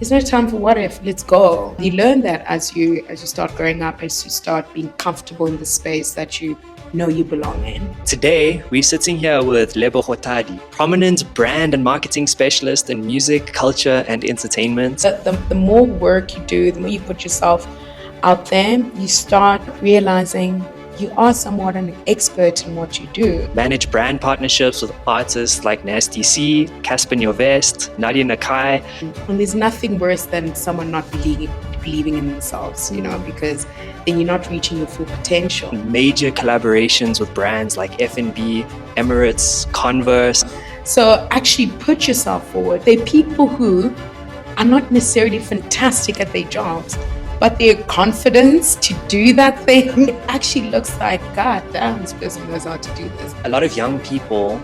there's no time for what if, let's go. You learn that as you start growing up, as you start being comfortable in the space that you know you belong in. Today, we're sitting here with Lebo Kgothadi, prominent brand and marketing specialist in music, culture, and entertainment. The more work you do, the more you put yourself out there, you start realizing you are somewhat an expert in what you do. Manage brand partnerships with artists like Nasty C, Cassper Nyovest, Nadia Nakai. And there's nothing worse than someone not believing in themselves, because then you're not reaching your full potential. Major collaborations with brands like F&B, Emirates, Converse. So actually put yourself forward. There are people who are not necessarily fantastic at their jobs, but their confidence to do that thing, it actually looks like, God damn, this person knows how to do this. A lot of young people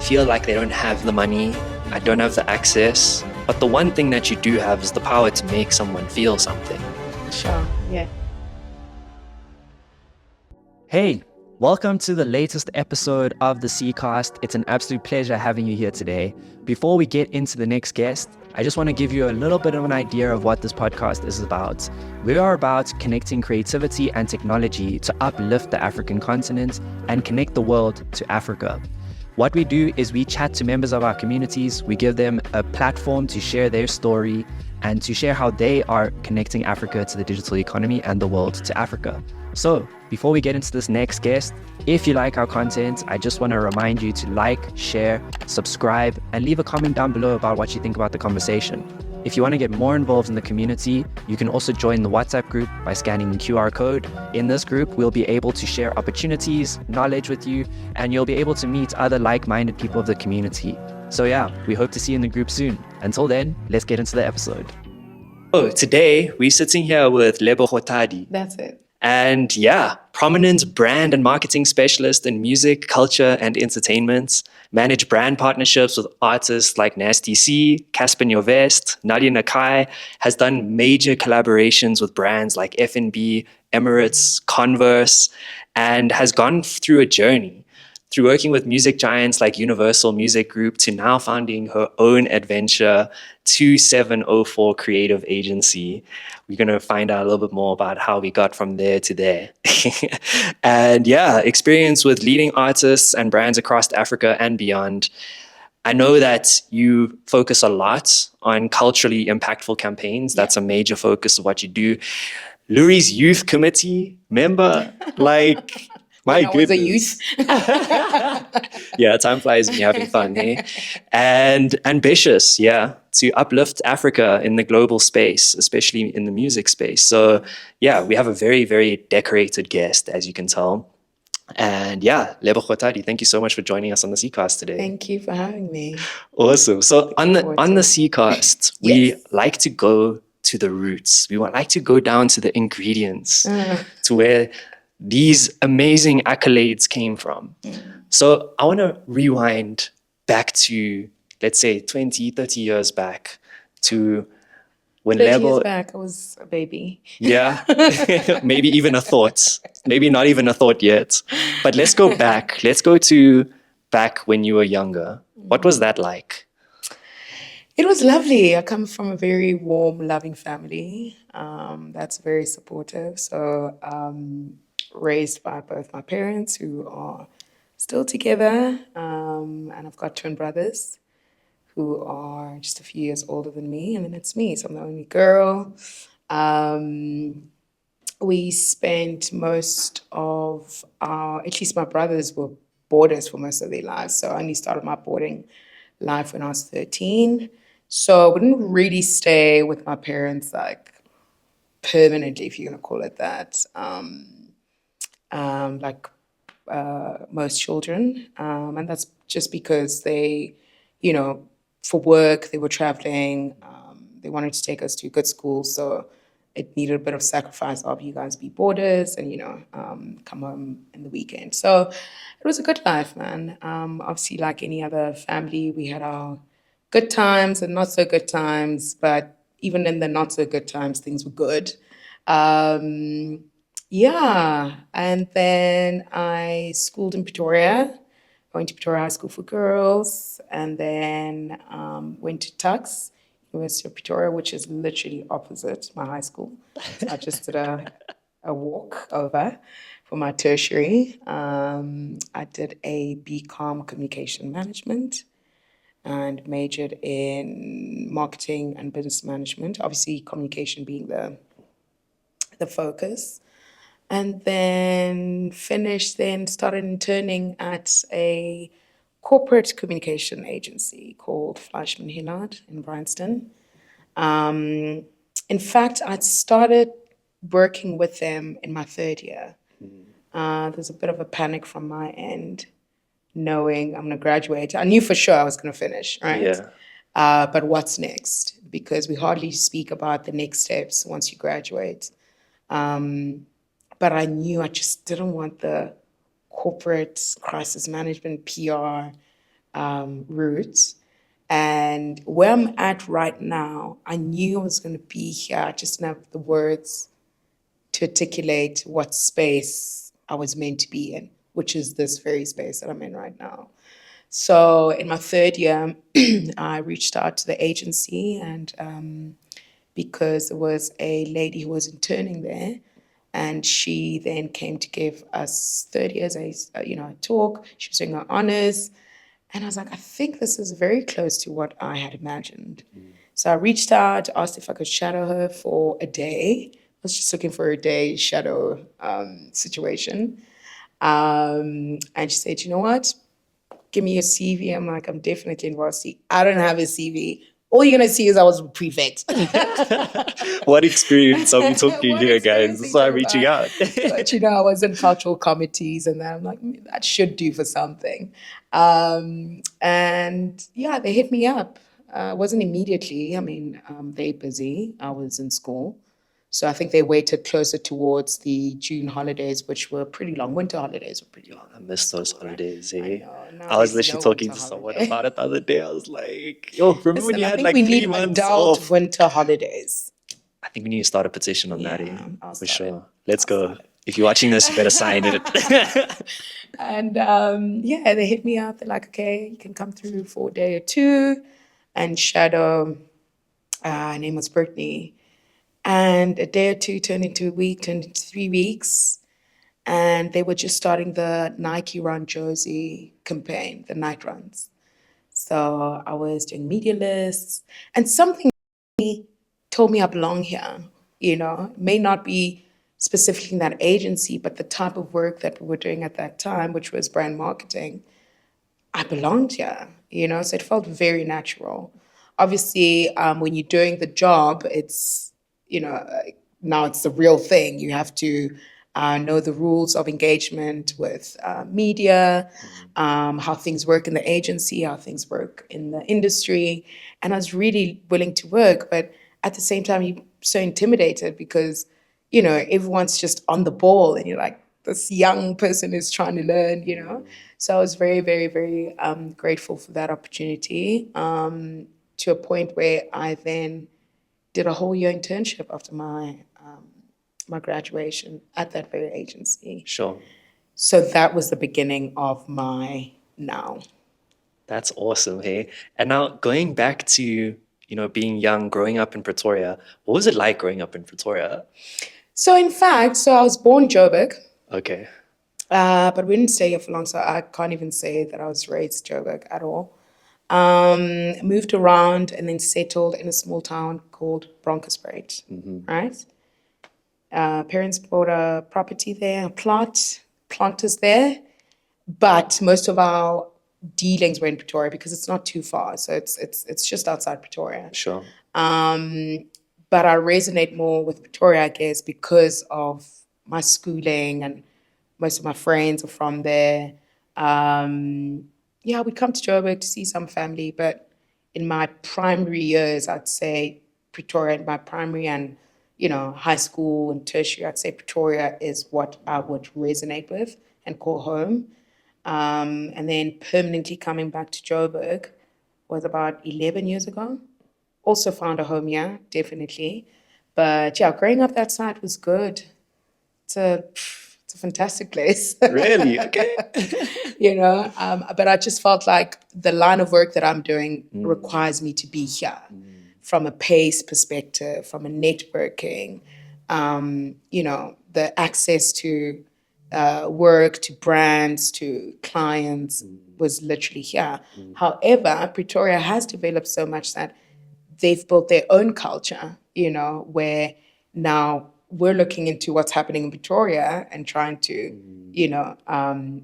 feel like they don't have the money, I don't have the access, but the one thing that you do have is the power to make someone feel something. Sure, yeah. Hey, welcome to the latest episode of the C.Cast. It's an absolute pleasure having you here today. Before we get into the next guest, I just want to give you a little bit of an idea of what this podcast is about. We are about connecting creativity and technology to uplift the African continent and connect the world to Africa. What we do is we chat to members of our communities, we give them a platform to share their story and to share how they are connecting Africa to the digital economy and the world to Africa. So before we get into this next guest, if you like our content, I just want to remind you to like, share, subscribe, and leave a comment down below about what you think about the conversation. If you want to get more involved in the community, you can also join the WhatsApp group by scanning the QR code. In this group, we'll be able to share opportunities, knowledge with you, and you'll be able to meet other like-minded people of the community. So yeah, we hope to see you in the group soon. Until then, let's get into the episode. Oh, today we're sitting here with Lebo Kgothadi. That's it. And yeah, prominent brand and marketing specialist in music, culture, and entertainment. Manage brand partnerships with artists like Nasty C, Cassper Nyovest, Nadia Nakai. Has done major collaborations with brands like F&B, Emirates, Converse, and has gone through a journey through working with music giants like Universal Music Group to now founding her own adventure, 2704 Creative Agency. We're going to find out a little bit more about how we got from there to there. And yeah, experience with leading artists and brands across Africa and beyond. I know that you focus a lot on culturally impactful campaigns. That's a major focus of what you do. Luri's Youth Committee member, like... My goodness. I was a youth. Yeah, time flies when you're having fun, eh? And ambitious, to uplift Africa in the global space, especially in the music space. So yeah, we have a very, very decorated guest, as you can tell. And yeah, Lebo Kgothadi, thank you so much for joining us on the C.Cast today. Thank you for having me. Awesome. So on the C.Cast, we like to go to the roots. We like to go down to the ingredients, to where these amazing accolades came from. So I want to rewind back to, let's say, 20, 30 years back to when 30 Lebo... years back, I was a baby. Yeah, maybe even a thought. Maybe not even a thought yet. But let's go back. Let's go to back when you were younger. What was that like? It was lovely. I come from a very warm, loving family that's very supportive. So raised by both my parents, who are still together, and I've got twin brothers who are just a few years older than me, and then it's me, so I'm the only girl. We spent most of at least my brothers were boarders for most of their lives, so I only started my boarding life when I was 13. So I didn't really stay with my parents like permanently, if you're gonna call it that. Like most children. And that's just because they, for work, they were traveling. They wanted to take us to good schools. So it needed a bit of sacrifice of you guys be boarders and, come home in the weekend. So it was a good life, man. Obviously, like any other family, we had our good times and not so good times. But even in the not so good times, things were good. Yeah, and then I schooled in Pretoria. I went to Pretoria High School for Girls, and then went to Tux, University of Pretoria, which is literally opposite my high school. So I just did a walk over for my tertiary. I did a BCom Communication Management and majored in marketing and business management, obviously communication being the focus. And then started interning at a corporate communication agency called Fleischmann Hillard in Bryanston. In fact, I started working with them in my third year. There's a bit of a panic from my end, knowing I'm going to graduate. I knew for sure I was going to finish, right? Yeah. But what's next? Because we hardly speak about the next steps once you graduate. But I knew I just didn't want the corporate crisis management PR route. And where I'm at right now, I knew I was going to be here. I just didn't have the words to articulate what space I was meant to be in, which is this very space that I'm in right now. So in my third year, I reached out to the agency, and because there was a lady who was interning there, and she then came to give us third years a talk. She was doing her honors. And I was like, I think this is very close to what I had imagined. So I reached out, asked if I could shadow her for a day. I was just looking for a day shadow situation. And she said, you know what? Give me your CV. I'm like, I'm definitely in varsity. I don't have a CV. All you're going to see is I was a prefect. What experience are we talking What here, experience guys? That's are why you I'm reaching talking out. But, I was in cultural committees and that. I'm like, that should do for something. And yeah, they hit me up. It wasn't immediately. I mean, they're busy. I was in school. So I think they waited closer towards the June holidays, which were pretty long. Winter holidays were pretty long. I miss those holidays, eh? I know. Now I was there's literally no talking winter to someone holiday. about it the other day. I was like, yo, remember when Listen, you I had think like we 3 need months adult off? winter holidays. I think we need to start a petition on that, Yeah, eh? I'll For start it. sure. Let's I'll go. start it. If you're watching this, you better sign it. And yeah, they hit me up. They're like, okay, you can come through for a day or two and shadow. Her name was Brittany. And a day or two turned into a week, turned into 3 weeks. And they were just starting the Nike Run Jersey campaign, the night runs. So I was doing media lists, and something told me I belong here. It may not be specifically in that agency, but the type of work that we were doing at that time, which was brand marketing, I belonged here, so it felt very natural. Obviously, when you're doing the job, it's, now it's the real thing. You have to know the rules of engagement with media, how things work in the agency, how things work in the industry. And I was really willing to work, but at the same time, you're so intimidated because, everyone's just on the ball and you're like, this young person. Is trying to learn. So I was very, very, very grateful for that opportunity, to a point where I then did a whole year internship after my graduation at that very agency. Sure. So that was the beginning of my now. That's awesome, hey? And now going back to, being young, growing up in Pretoria, what was it like growing up in Pretoria? So in fact, I was born Joburg, Okay. but we didn't stay here for long, so I can't even say that I was raised Joburg at all. Moved around and then settled in a small town called Bronkhorstspruit, right? Parents bought a property there, a plant is there, but most of our dealings were in Pretoria because it's not too far, so it's just outside Pretoria. Sure. But I resonate more with Pretoria, I guess, because of my schooling and most of my friends are from there. Yeah, we'd come to Joburg to see some family, but in my primary years, I'd say Pretoria, in my primary and, high school and tertiary, I'd say Pretoria is what I would resonate with and call home. And then permanently coming back to Joburg was about 11 years ago. Also found a home here, definitely. But yeah, growing up that side was good. It's a fantastic place. Really? Okay. But I just felt like the line of work that I'm doing requires me to be here from a pace perspective, from a networking, the access to work, to brands, to clients was literally here. However, Pretoria has developed so much that they've built their own culture, where now we're looking into what's happening in Pretoria and trying to,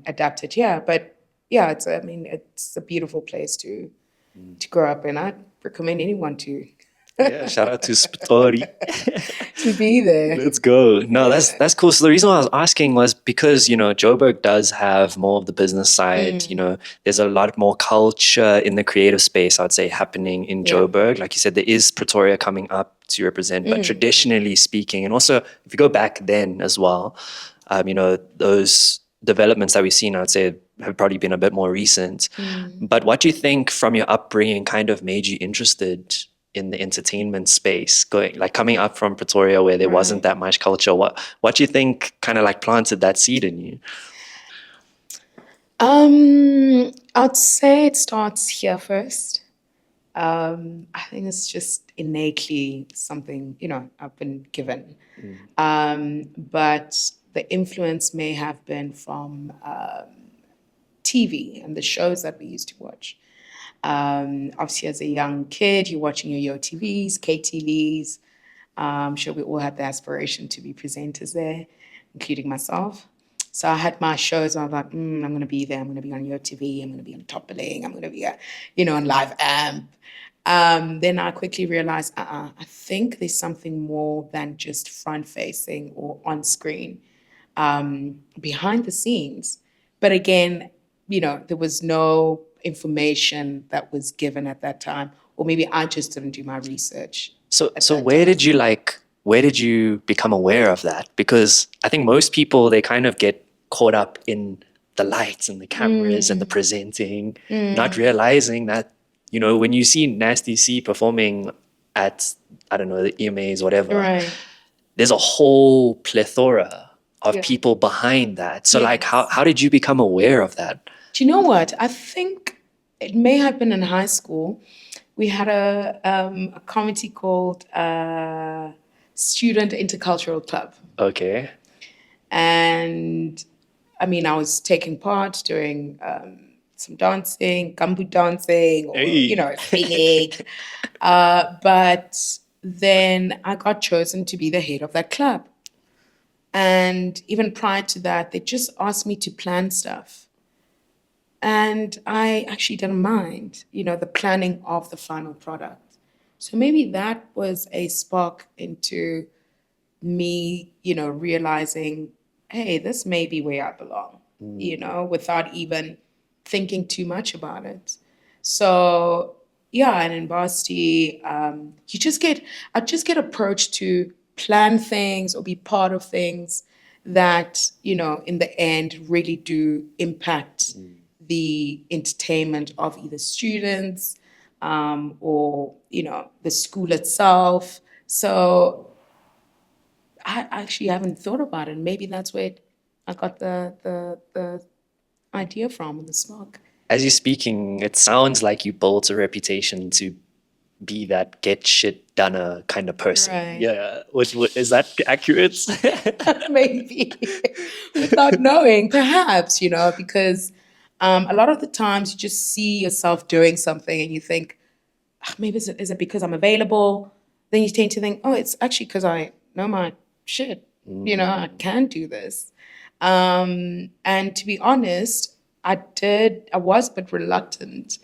adapt it here. But yeah, it's a beautiful place to grow up in. I'd recommend anyone to Yeah, shout out to Spitori. to be there. Let's go. No, that's cool. So the reason why I was asking was because, Joburg does have more of the business side. There's a lot more culture in the creative space, I'd say, happening in Joburg. Like you said, there is Pretoria coming up to represent, but traditionally speaking, and also if you go back then as well, those developments that we've seen, I'd say, have probably been a bit more recent. But what do you think from your upbringing kind of made you interested in the entertainment space, coming up from Pretoria where there wasn't that much culture? What do you think kind of planted that seed in you? I'd say it starts here first. I think it's just innately something, I've been given. But the influence may have been from TV and the shows that we used to watch. Obviously, as a young kid, you're watching your YoTVs, KTVs. I'm sure we all had the aspiration to be presenters there, including myself. So I had my shows. I was like, I'm going to be there. I'm going to be on YoTV. I'm going to be on Top Billing. I'm going to be, on Live Amp. Then I quickly realized, I think there's something more than just front-facing or on-screen, behind the scenes. But again, there was no information that was given at that time, or maybe I just didn't do my research. So where did you become aware of that? Because I think most people, they kind of get caught up in the lights and the cameras and the presenting, not realizing that, when you see Nasty C performing at, I don't know, the EMAs, whatever, there's a whole plethora of people behind that. So how did you become aware of that? Do you know what? I think it may have been in high school. We had a committee called Student Intercultural Club. Okay. And I was taking part doing some dancing, gumboot dancing, or, singing. But then I got chosen to be the head of that club. And even prior to that, they just asked me to plan stuff. And I actually didn't mind, the planning of the final product. So maybe that was a spark into me, realizing, hey, this may be where I belong, without even thinking too much about it. So yeah, and in varsity, I just get approached to plan things or be part of things that, in the end really do impact the entertainment of either students or, the school itself. So I actually haven't thought about it. Maybe that's where I got the idea from, the spark. As you're speaking, it sounds like you built a reputation to be that get shit done kind of person. Right. Yeah. Is that accurate? Maybe. Without knowing, perhaps, because a lot of the times you just see yourself doing something and you think, maybe is it because I'm available? Then you tend to think, oh, it's actually because I know my shit. I can do this. And to be honest, I was a bit reluctant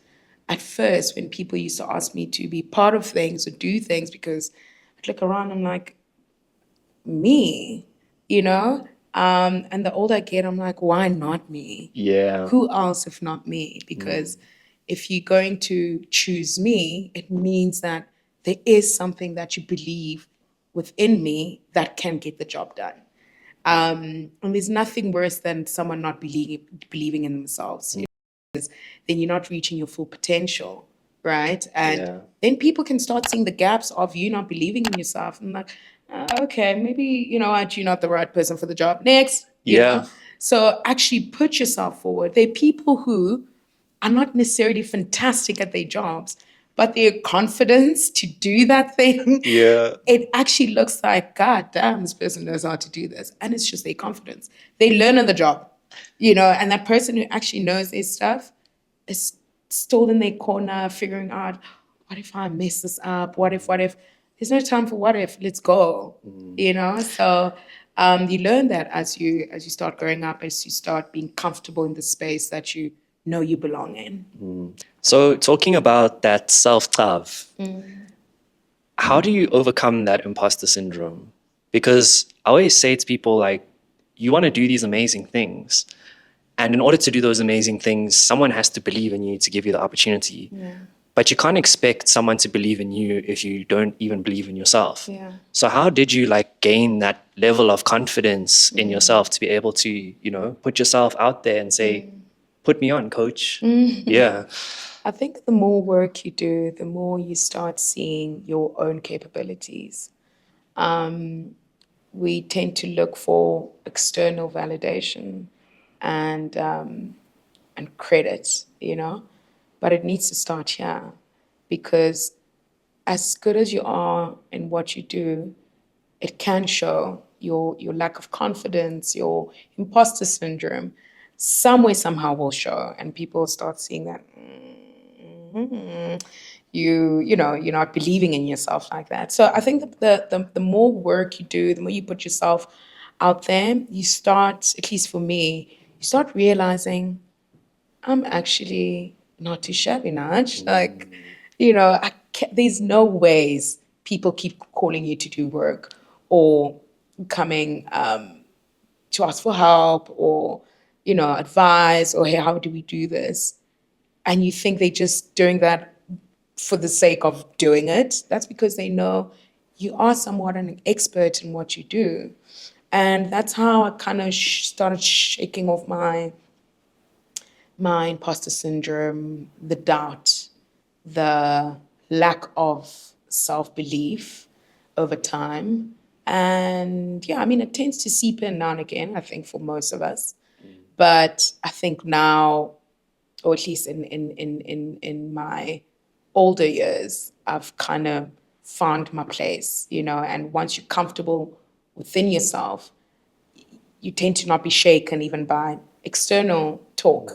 at first when people used to ask me to be part of things or do things, because I'd look around, I'm like, me, and the older I get, I'm like, why not me? Yeah. Who else if not me? Because if you're going to choose me, it means that there is something that you believe within me that can get the job done. And there's nothing worse than someone not believing in themselves. Because then you're not reaching your full potential, right? And then people can start seeing the gaps of you not believing in yourself. And like, okay, maybe, you're not the right person for the job. Next. You know? So actually put yourself forward. There are people who are not necessarily fantastic at their jobs, but their confidence to do that thing, Yeah. it actually looks like, God damn, this person knows how to do this. And it's just their confidence. They learn on the job, and that person who actually knows their stuff is still in their corner figuring out, what if I mess this up? What if? There's no time for what if, let's go, So you learn that as you start growing up, as you start being comfortable in the space that you know you belong in. So talking about that self-love, how do you overcome that imposter syndrome? Because I always say to people, like, you want to do these amazing things. And in order to do those amazing things, someone has to believe in you to give you the opportunity. Yeah. But you can't expect someone to believe in you if you don't even believe in yourself. Yeah. So how did you gain that level of confidence in yourself to be able to, put yourself out there and say, put me on, coach? Yeah. I think the more work you do, the more you start seeing your own capabilities. We tend to look for external validation and credit, but it needs to start here, because as good as you are in what you do, it can show your lack of confidence, your imposter syndrome, somewhere somehow will show, and people start seeing that you're not believing in yourself like that. So I think that the more work you do, the more you put yourself out there, you start, at least for me, you start realizing I'm actually not too shabby, Nudge. There's no ways people keep calling you to do work or coming to ask for help or, advice or, hey, how do we do this? And you think they're just doing that for the sake of doing it. That's because they know you are somewhat an expert in what you do. And that's how I kind of started shaking off my imposter syndrome, the doubt, the lack of self-belief over time. And yeah, I mean, it tends to seep in now and again, I think, for most of us. But I think now, or at least in my older years, I've kind of found my place, and once you're comfortable within yourself, you tend to not be shaken even by external talk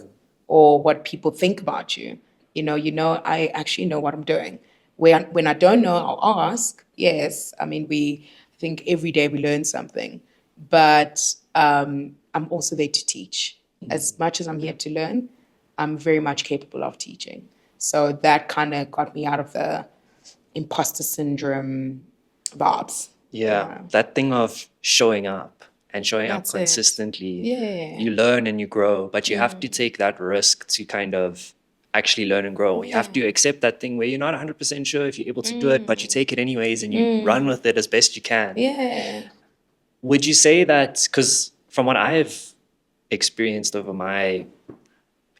or what people think about you. I actually know what I'm doing. When I don't know, I'll ask. Yes, I mean, I think every day we learn something, but I'm also there to teach. As much as I'm here to learn, I'm very much capable of teaching. So that kind of got me out of the imposter syndrome vibes. Yeah. That thing of showing up and showing up That's it. consistently. Yeah. You learn and you grow, but you have to take that risk to kind of actually learn and grow. You have to accept that thing where you're not 100% sure if you're able to do it, but you take it anyways and you run with it as best you can. Yeah. Would you say that, because from what I've experienced over my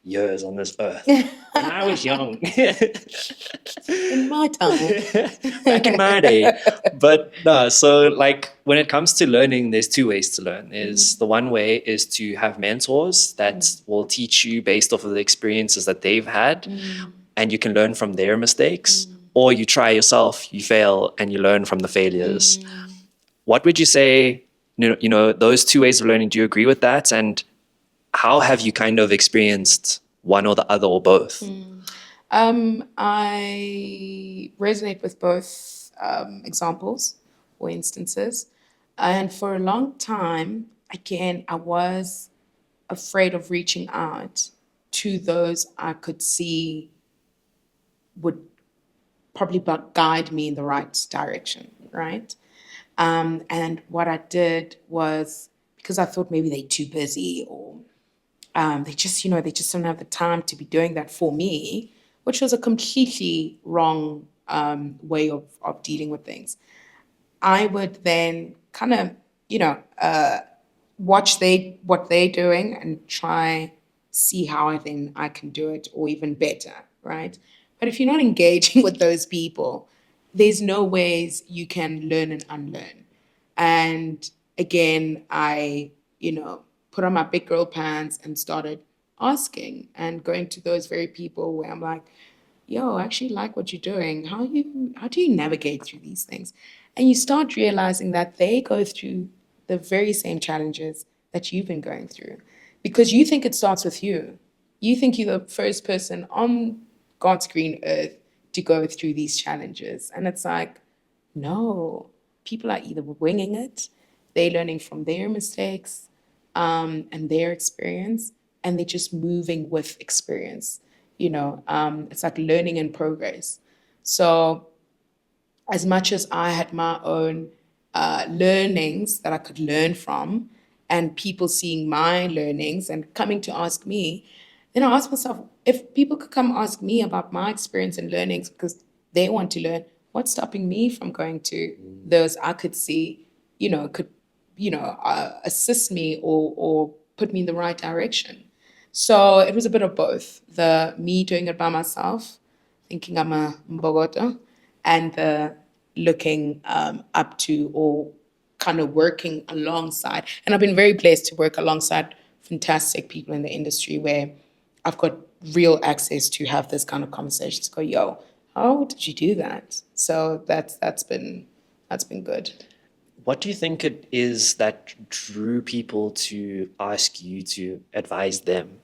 years on this earth, when I was young, In my time. back in my day. But no, so when it comes to learning, there's two ways to learn. Is the one way is to have mentors that will teach you based off of the experiences that they've had, and you can learn from their mistakes, or you try yourself, you fail, and you learn from the failures. What would you say, those two ways of learning, do you agree with that? And how have you kind of experienced one or the other or both? I resonate with both examples or instances. And for a long time, again, I was afraid of reaching out to those I could see would probably guide me in the right direction, right? And what I did was, because I thought maybe they're too busy or they just don't have the time to be doing that for me, which was a completely wrong way of dealing with things. I would then kind of, watch what they're doing and try see how I can do it or even better, right? But if you're not engaging with those people, there's no ways you can learn and unlearn. And again, I, put on my big girl pants and started asking and going to those very people where I'm like, yo, I actually like what you're doing. How do you navigate through these things? And you start realizing that they go through the very same challenges that you've been going through. Because you think it starts with you. You think you're the first person on God's green earth to go through these challenges. And it's like, no, people are either winging it, they're learning from their mistakes, and their experience, and they're just moving with experience. It's like learning in progress. So as much as I had my own learnings that I could learn from, and people seeing my learnings and coming to ask me, then I asked myself, if people could come ask me about my experience and learnings because they want to learn, what's stopping me from going to those I could see, could, assist me or put me in the right direction. So it was a bit of both. The me doing it by myself, thinking I'm a Mbogoto, and the looking up to or kind of working alongside. And I've been very blessed to work alongside fantastic people in the industry where I've got real access to have this kind of conversations. Go, yo, how did you do that? So that's been good. What do you think it is that drew people to ask you to advise them?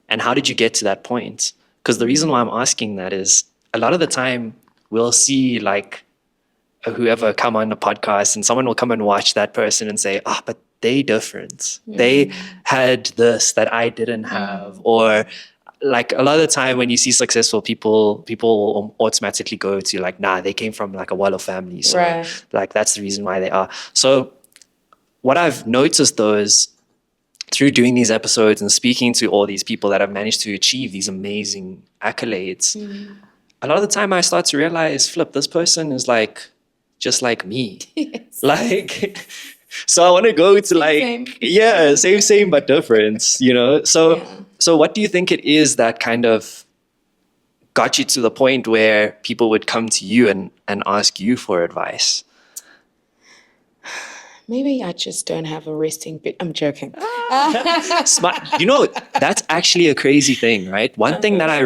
And how did you get to that point? Because the reason why I'm asking that is a lot of the time we'll see like whoever come on the podcast and someone will come and watch that person and say, but they different. They had this that I didn't have. Or like a lot of the time when you see successful people will automatically go to like, nah, they came from like a Wallo family. So Right. like that's the reason why they are. So what I've noticed though is through doing these episodes and speaking to all these people that have managed to achieve these amazing accolades, a lot of the time I start to realize, flip, this person is like just like me. Yes. Like, so I want to go to like, Same. yeah, same, but different, So, Yeah. so what do you think it is that kind of got you to the point where people would come to you and ask you for advice? Maybe I just don't have a resting bit. I'm joking. Smart. That's actually a crazy thing, right? One thing that I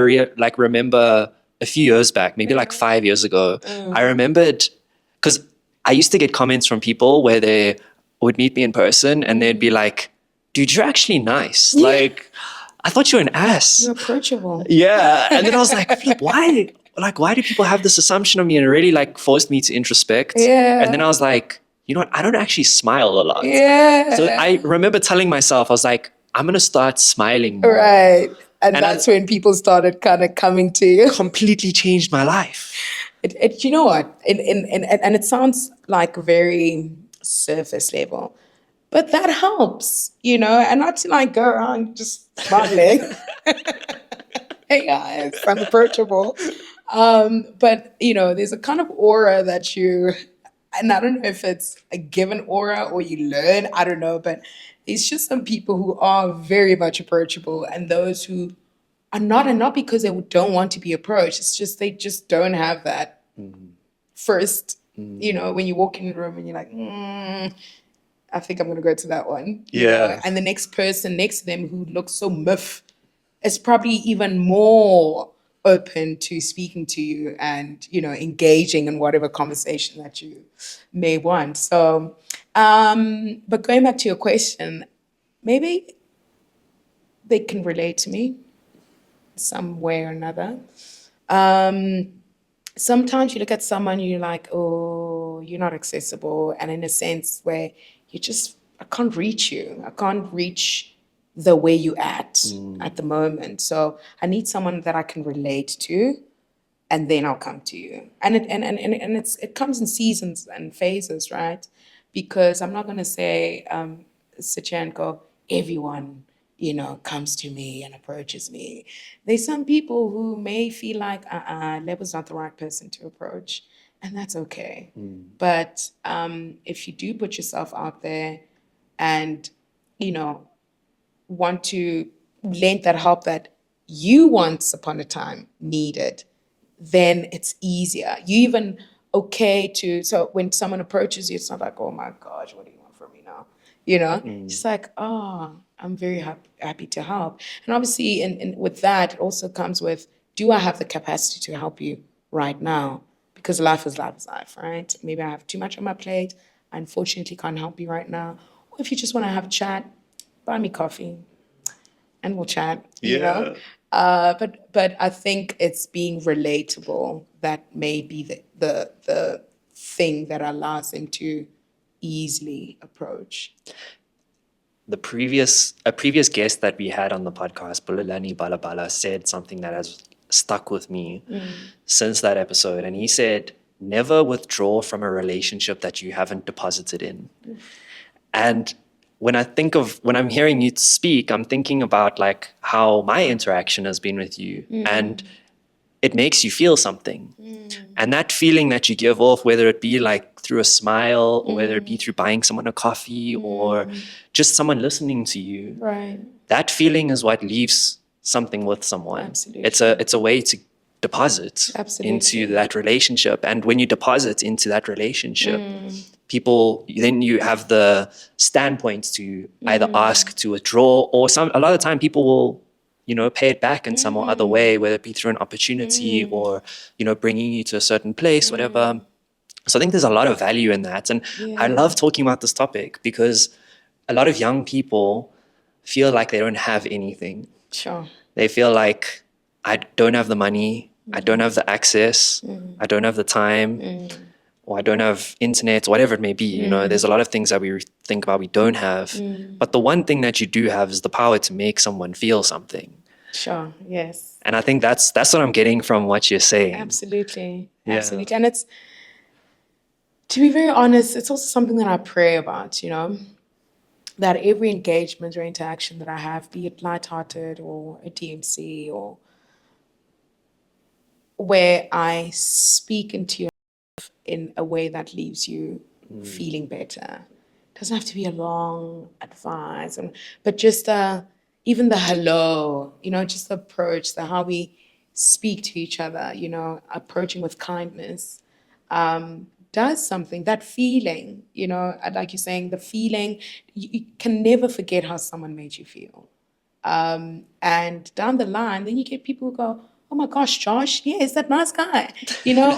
remember a few years back, maybe like 5 years ago, I remembered because I used to get comments from people where they would meet me in person and they'd be like, dude, you're actually nice. Like, I thought you were an ass. You're approachable. Yeah. And then I was like, flip, why? Like, why do people have this assumption of me? And it really like forced me to introspect. Yeah. And then I was like, you know what? I don't actually smile a lot. Yeah. So I remember telling myself, I was like, I'm going to start smiling more. Right. And And that's when people started kind of coming to you. Completely changed my life. You know what? And it sounds like very surface level, but that helps, and not to like go around just smiling. Hey guys, I'm approachable. But there's a kind of aura that and I don't know if it's a given aura or you learn, I don't know, but it's just some people who are very much approachable and those who are not, and not because they don't want to be approached. It's just they just don't have that first, when you walk in the room and you're like, I think I'm going to go to that one. Yeah. And the next person next to them who looks so miff is probably even more open to speaking to you and, engaging in whatever conversation that you may want. So, but going back to your question, maybe they can relate to me some way or another. Sometimes you look at someone, you're like, oh, you're not accessible. And in a sense where I can't reach you. I can't reach the way you at the moment. So I need someone that I can relate to, and then I'll come to you. And it comes in seasons and phases, right? Because I'm not going to say, sit here and go, everyone, comes to me and approaches me. There's some people who may feel like, Lebo's not the right person to approach, and that's okay. But if you do put yourself out there and, want to lend that help that you once upon a time needed, then it's easier. You even so when someone approaches you, it's not like, oh my gosh, what do you want from me now? It's like, oh, I'm very happy to help. And obviously, and with that, it also comes with do I have the capacity to help you right now? Because life is life, right? Maybe I have too much on my plate. I unfortunately can't help you right now. Or if you just want to have a chat, buy me coffee and we'll chat, you know? But I think it's being relatable that may be the thing that allows them to easily approach. A previous guest that we had on the podcast, Bulelani Balabala, said something that has stuck with me since that episode. And he said, never withdraw from a relationship that you haven't deposited in. And when I'm hearing you speak, I'm thinking about like how my interaction has been with you, and it makes you feel something. And that feeling that you give off, whether it be like through a smile or whether it be through buying someone a coffee or just someone listening to you, Right. that feeling is what leaves something with someone. Absolutely. It's a way to deposit Absolutely. into that relationship. And when you deposit into that relationship, people, then you have the standpoint to either ask to withdraw, or a lot of time people will, pay it back in some other way, whether it be through an opportunity or, bringing you to a certain place, whatever. So I think there's a lot of value in that. And I love talking about this topic because a lot of young people feel like they don't have anything. Sure. They feel like, I don't have the money, I don't have the access, I don't have the time, or I don't have internet, whatever it may be. There's a lot of things that we think about we don't have. But the one thing that you do have is the power to make someone feel something. Sure. Yes. And I think that's what I'm getting from what you're saying. Absolutely. Yeah. Absolutely. And it's, to be very honest, it's also something that I pray about, that every engagement or interaction that I have, be it lighthearted or a DMC or where I speak into your life in a way that leaves you feeling better. It doesn't have to be a long advice, but just even the hello, just the approach, how we speak to each other, approaching with kindness, does something. That feeling, like you're saying, the feeling, you can never forget how someone made you feel. And down the line, then you get people who go, oh my gosh, Josh, yeah, is that nice guy?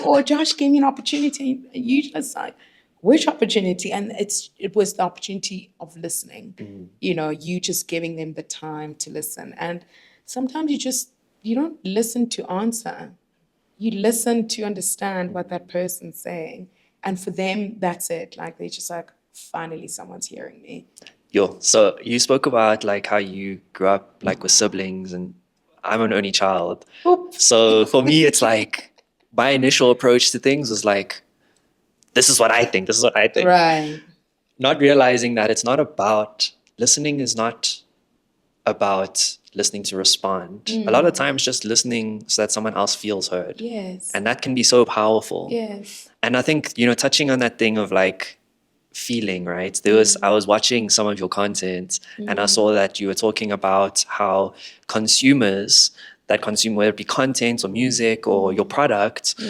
Or Josh gave me an opportunity. And you just like, which opportunity? And it was the opportunity of listening. You just giving them the time to listen. And sometimes you don't listen to answer. You listen to understand what that person's saying. And for them, that's it. Like, they're just like, finally, someone's hearing me. So you spoke about like how you grew up like with siblings, and I'm an only child. Oops. So for me, it's like my initial approach to things was like, this is what I think. This is what I think. Right. Not realizing that it's not about listening is not about listening to respond. A lot of times just listening so that someone else feels heard. Yes. And that can be so powerful. Yes. And I think, touching on that thing of like feeling, right? I was watching some of your content and I saw that you were talking about how consumers that consume, whether it be content or music or your product,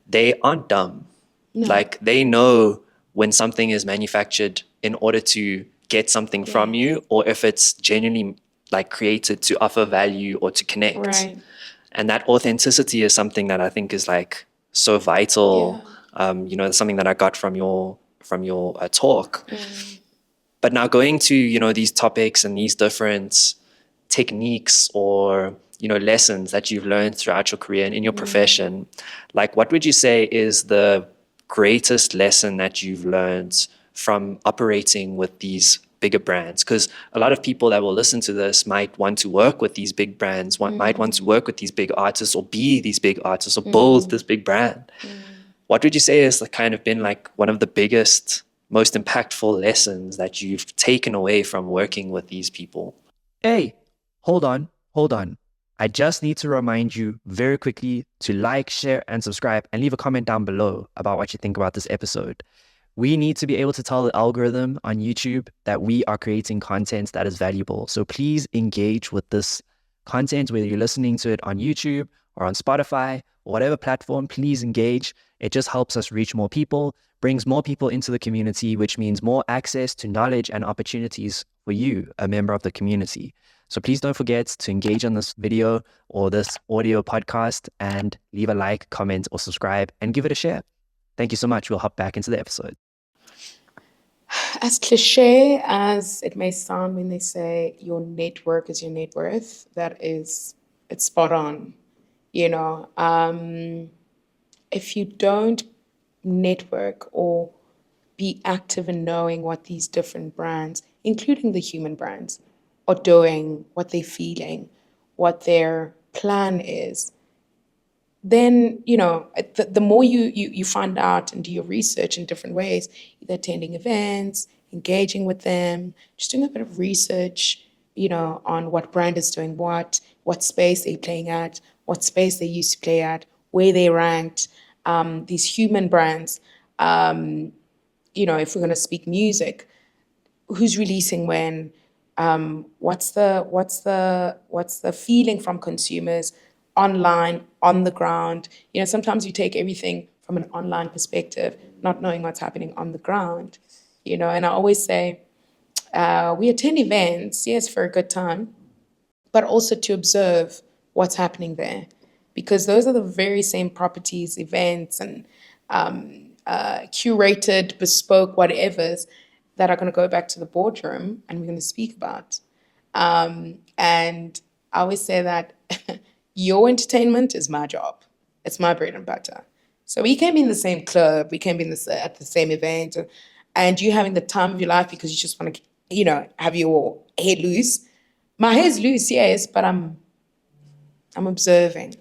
they aren't dumb. No. Like, they know when something is manufactured in order to get something from you, or if it's genuinely like created to offer value or to connect. Right. And that authenticity is something that I think is like so vital. Something that I got from your talk. But now going to, these topics and these different techniques or, lessons that you've learned throughout your career and in your profession, like, what would you say is the greatest lesson that you've learned from operating with these bigger brands? Because a lot of people that will listen to this might want to work with these big brands, might want to work with these big artists or be these big artists or build this big brand. What would you say is kind of been like one of the biggest, most impactful lessons that you've taken away from working with these people? Hey, hold on. I just need to remind you very quickly to like, share, and subscribe, and leave a comment down below about what you think about this episode. We need to be able to tell the algorithm on YouTube that we are creating content that is valuable. So please engage with this content, whether you're listening to it on YouTube or on Spotify or whatever platform, please engage. It just helps us reach more people, brings more people into the community, which means more access to knowledge and opportunities for you, a member of the community. So please don't forget to engage on this video or this audio podcast and leave a like, comment, or subscribe and give it a share. Thank you so much. We'll hop back into the episode. As cliche as it may sound when they say your network is your net worth, it's spot on. You know, if you don't network or be active in knowing what these different brands, including the human brands, are doing, what they're feeling, what their plan is, then, the more you find out and do your research in different ways, either attending events, engaging with them, just doing a bit of research, on what brand is doing what space they're playing at, what space they used to play at, where they ranked, these human brands, if we're going to speak music, who's releasing when, what's the feeling from consumers online, on the ground. Sometimes you take everything from an online perspective, not knowing what's happening on the ground. And I always say, we attend events, yes, for a good time, but also to observe what's happening there, because those are the very same properties, events, and curated, bespoke, whatevers that are going to go back to the boardroom and we're going to speak about. And I always say that your entertainment is my job. It's my bread and butter. So we can be in the same club, we can be at the same event, and you having the time of your life because you just want to, have your head loose. My head's loose, yes, but I'm observing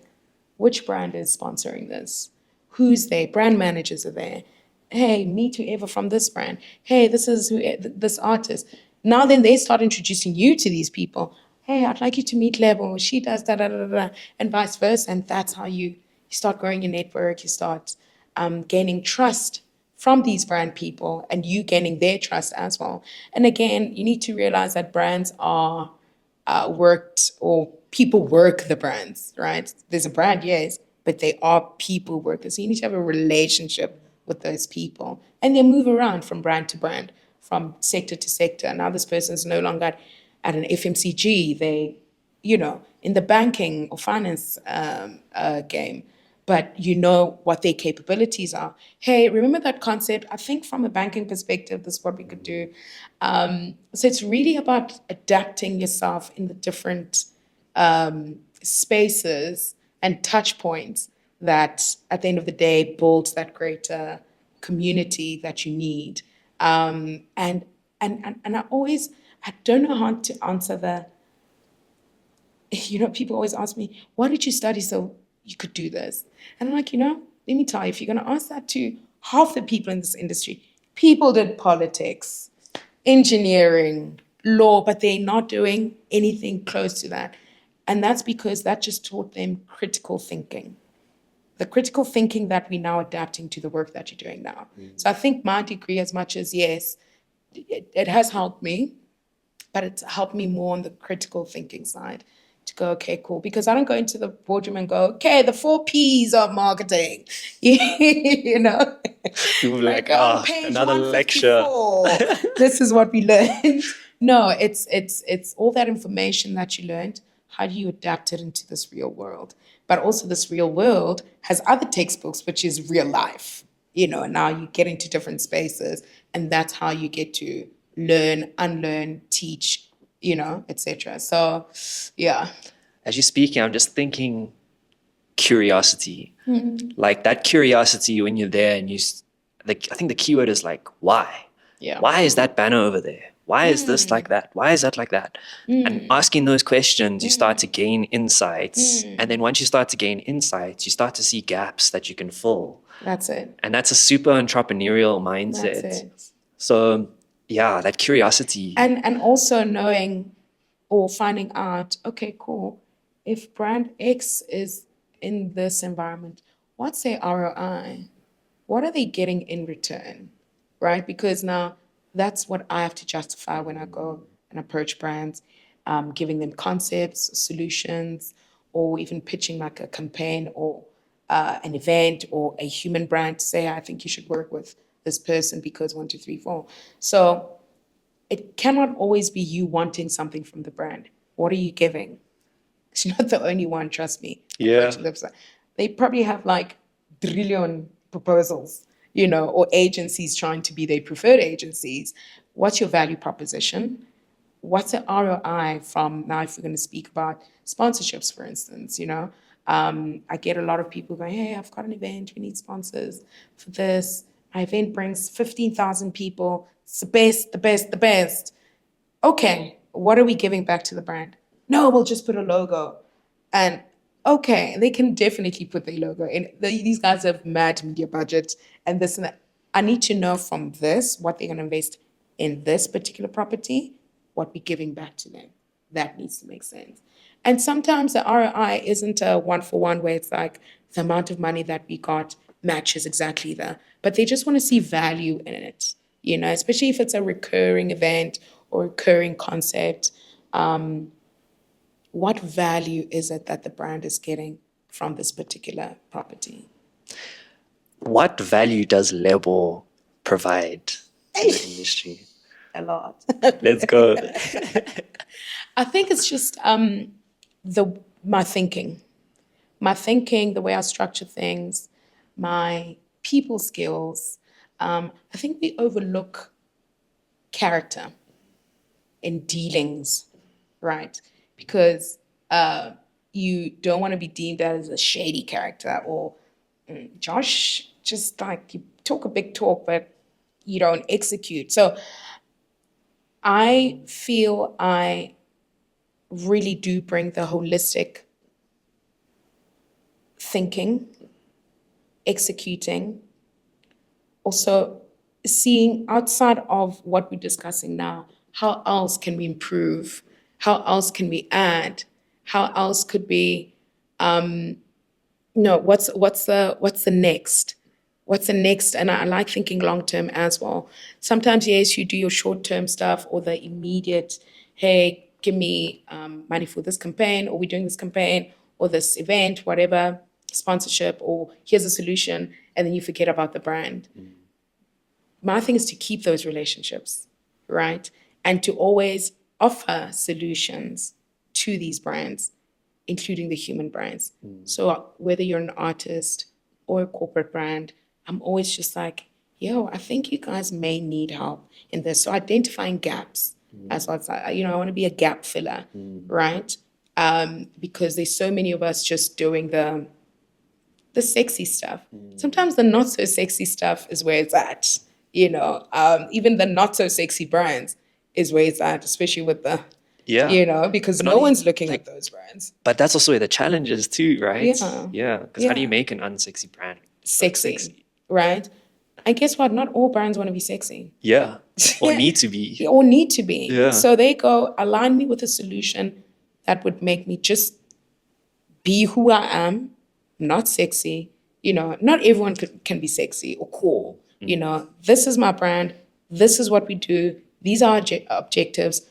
which brand is sponsoring this, who's there, brand managers are there. Hey, meet whoever from this brand. Hey, this is this artist. Now then they start introducing you to these people. Hey, I'd like you to meet Lebo. She does da da da da, and vice versa. And that's how you start growing your network. You start gaining trust from these brand people, and you gaining their trust as well. And again, you need to realize that brands are worked, or people work the brands, right? There's a brand, yes, but they are people workers. So you need to have a relationship with those people, and they move around from brand to brand, from sector to sector. Now this person's no longer at an FMCG, they, in the banking or finance game, but what their capabilities are. Hey, remember that concept? I think from a banking perspective, this is what we could do. So it's really about adapting yourself in the different spaces and touch points that at the end of the day builds that greater community that you need. And I don't know how to answer people always ask me, why did you study so you could do this? And I'm like, let me tell you, if you're going to ask that to half the people in this industry, people did politics, engineering, law, but they're not doing anything close to that. And that's because that just taught them critical thinking. The critical thinking that we're now adapting to the work that you're doing now. So I think my degree, as much as, yes, it has helped me, but it's helped me more on the critical thinking side to go, okay, cool. Because I don't go into the boardroom and go, okay, the 4 Ps of marketing, People like, on page another lecture. 154, this is what we learned. No, it's all that information that you learned. How do you adapt it into this real world? But also this real world has other textbooks, which is real life, and now you get into different spaces, and that's how you get to learn, unlearn, teach, etc. So, yeah. As you're speaking, I'm just thinking curiosity. Like that curiosity when you're there and I think the keyword is like, why? Yeah. Why is that banner over there? Why is this like that? Why is that like that? And asking those questions, you start to gain insights. And then once you start to gain insights, you start to see gaps that you can fill. That's it. And that's a super entrepreneurial mindset. That's it. So yeah, that curiosity. And also knowing or finding out, okay, cool. If brand X is in this environment, what's their ROI? What are they getting in return, right? Because now that's what I have to justify when I go and approach brands, giving them concepts, solutions, or even pitching like a campaign or an event or a human brand to say, I think you should work with this person because 1, 2, 3, 4. So it cannot always be you wanting something from the brand. what are you giving? She's not the only one, trust me. Yeah. approaching the website. They probably have like trillion proposals, or agencies trying to be their preferred agencies. What's your value proposition? What's the ROI from, now if we're going to speak about sponsorships, for instance, I get a lot of people going, hey, I've got an event, we need sponsors for this. My event brings 15,000 people. It's the best, the best, the best. Okay, what are we giving back to the brand? No, we'll just put a logo. And okay, they can definitely put their logo in. These guys have mad media budgets and this and that. I need to know from this what they're going to invest in this particular property, what we're giving back to them. That needs to make sense. And sometimes the ROI isn't a one-for-one where it's like the amount of money that we got matches exactly that. But they just want to see value in it, especially if it's a recurring event or recurring concept. What value is it that the brand is getting from this particular property? What value does Lebo provide to the industry? A lot. Let's go. I think it's just my thinking, the way I structure things, my people skills. I think we overlook character in dealings, right? Because you don't want to be deemed as a shady character or Josh, just like you talk a big talk, but you don't execute. So I feel I really do bring the holistic thinking, executing, also seeing outside of what we're discussing now, how else can we improve? How else can we add? How else could we, what's the next? What's the next? And I like thinking long term as well. Sometimes, yes, you do your short term stuff or the immediate, hey, give me money for this campaign, or we're doing this campaign or this event, whatever, sponsorship, or here's a solution, and then you forget about the brand. My thing is to keep those relationships, right? And to always offer solutions to these brands, including the human brands. So whether you're an artist or a corporate brand, I'm always just like, yo, I think you guys may need help in this. So identifying gaps as well as, I want to be a gap filler, right? Because there's so many of us just doing the sexy stuff. Sometimes the not so sexy stuff is where it's at, even the not so sexy brands is where it's at, especially with the, because no one's looking at those brands. But that's also where the challenge is too, right? Yeah. Yeah. Because how do you make an unsexy brand Sexy, right? And guess what? Not all brands want to be sexy. Yeah. Or need to be. Or need to be. Yeah. So they go, align me with a solution that would make me just be who I am, not sexy. Not everyone can be sexy or cool. This is my brand. This is what we do. These are our objectives.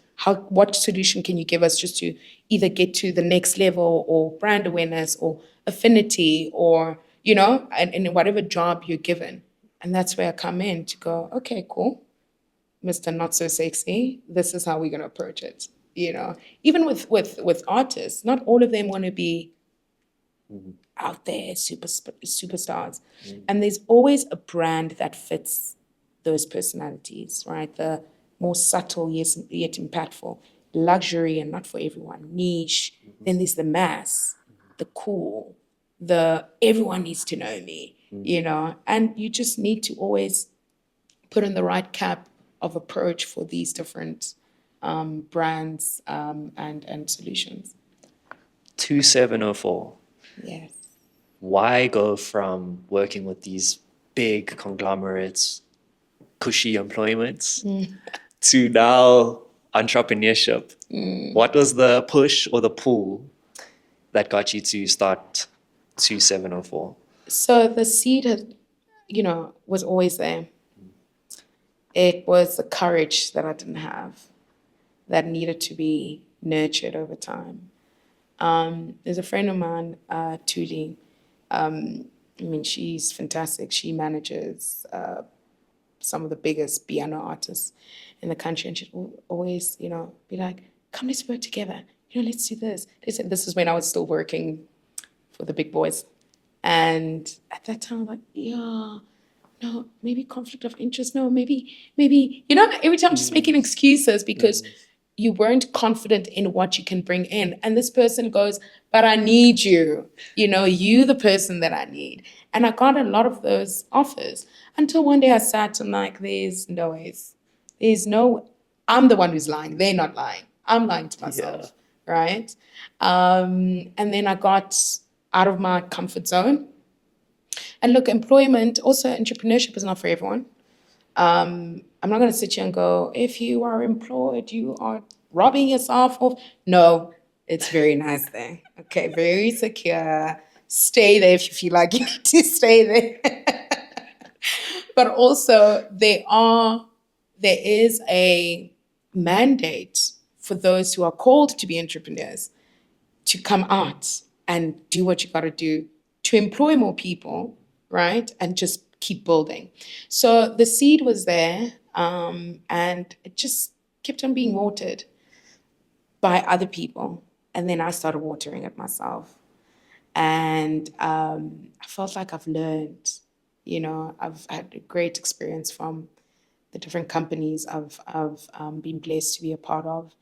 What solution can you give us just to either get to the next level or brand awareness or affinity or, and whatever job you're given. And that's where I come in to go, okay, cool. Mr. Not So Sexy, this is how we're going to approach it. Even with artists, not all of them want to be out there, superstars. And there's always a brand that fits those personalities, right? The more subtle, yes, yet impactful. Luxury and not for everyone. Niche. Then there's the mass, the cool, the everyone needs to know me, and you just need to always put in the right cap of approach for these different brands and solutions. 2704. Yes. Why go from working with these big conglomerates, cushy employments, to now entrepreneurship? What was the push or the pull that got you to start 2704? So the seed was always there. It was the courage that I didn't have that needed to be nurtured over time. There's a friend of mine, Tuli. She's fantastic. She manages some of the biggest piano artists in the country, and she'd always, be like, "Come, let's work together. let's do this. This is when I was still working for the big boys. And at that time, I'm like, yeah, no, maybe conflict of interest. No, maybe, every time just making excuses because you weren't confident in what you can bring in. And this person goes, but I need you, you the person that I need. And I got a lot of those offers until one day I sat and like, there's no ways. I'm the one who's lying. They're not lying. I'm lying to myself, right? And then I got out of my comfort zone. And look, employment, also entrepreneurship is not for everyone. I'm not going to sit here and go, if you are employed, you are robbing yourself of. No, it's very nice there. Okay, very secure. Stay there if you feel like you need to stay there. But also, there is a mandate for those who are called to be entrepreneurs to come out and do what you got to do to employ more people, right? And just keep building. So the seed was there, and it just kept on being watered by other people. And then I started watering it myself. And I felt like I've learned, I've had a great experience from the different companies I've been blessed to be a part of.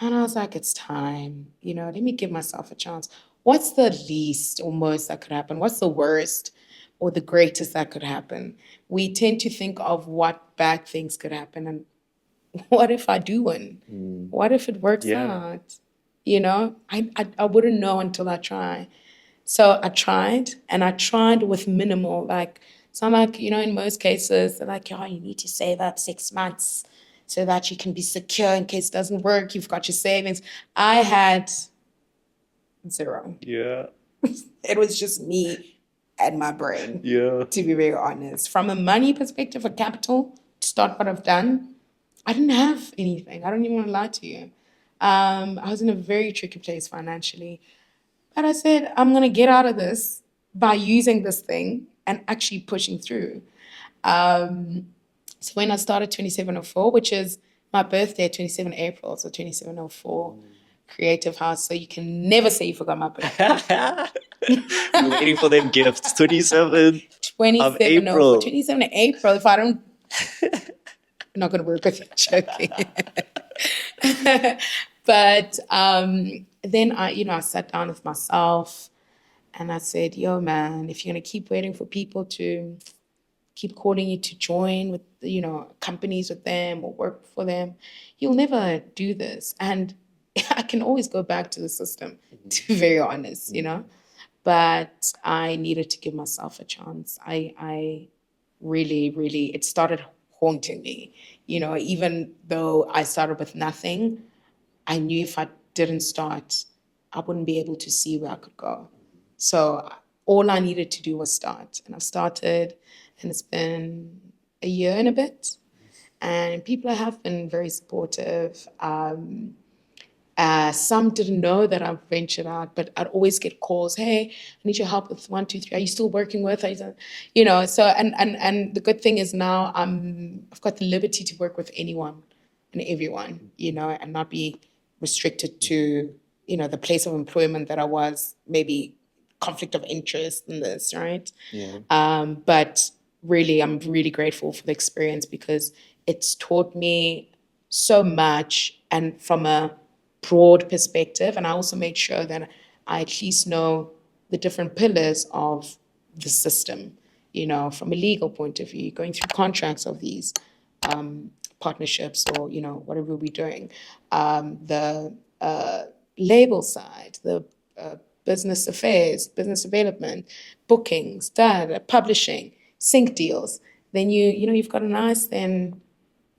And I was like, it's time, let me give myself a chance. What's the least or most that could happen? What's the worst or the greatest that could happen? We tend to think of what bad things could happen. And what if I do one? What if it works out? I wouldn't know until I try. So I tried, and I tried with minimal. So I'm like, in most cases, they're like, you need to save up 6 months so that you can be secure in case it doesn't work. You've got your savings. I had zero. Yeah. It was just me and my brain, Yeah. to be very honest. From a money perspective, a capital, to start what I've done, I didn't have anything. I don't even want to lie to you. I was in a very tricky place financially. But I said, I'm going to get out of this by using this thing and actually pushing through. So when I started 2704, which is my birthday, 27 April, so 2704 Creative House. So you can never say you forgot my birthday. We're waiting for them gifts. 27 of April. 27 April. If I don't, I'm not going to work with you. Joking. But then I sat down with myself and I said, yo, man, if you're going to keep waiting for people to keep calling you to join with, companies with them or work for them, you'll never do this. And I can always go back to the system, to be very honest, But I needed to give myself a chance. I really, really, it started haunting me. Even though I started with nothing, I knew if I didn't start, I wouldn't be able to see where I could go. So all I needed to do was start. And I started, and it's been a year and a bit. And people have been very supportive. Some didn't know that I've ventured out, but I'd always get calls. Hey, I need your help with 1, 2, 3. Are you still working with? So and the good thing is now I've got the liberty to work with anyone and everyone, and not be restricted to, the place of employment that I was, maybe conflict of interest in this, right? Yeah. But really, I'm really grateful for the experience because it's taught me so much, and from a broad perspective. And I also made sure that I at least know the different pillars of the system, from a legal point of view, going through contracts of these partnerships or, whatever we're doing. The label side, the business affairs, business development, bookings, data, publishing, sync deals. Then you've got a nice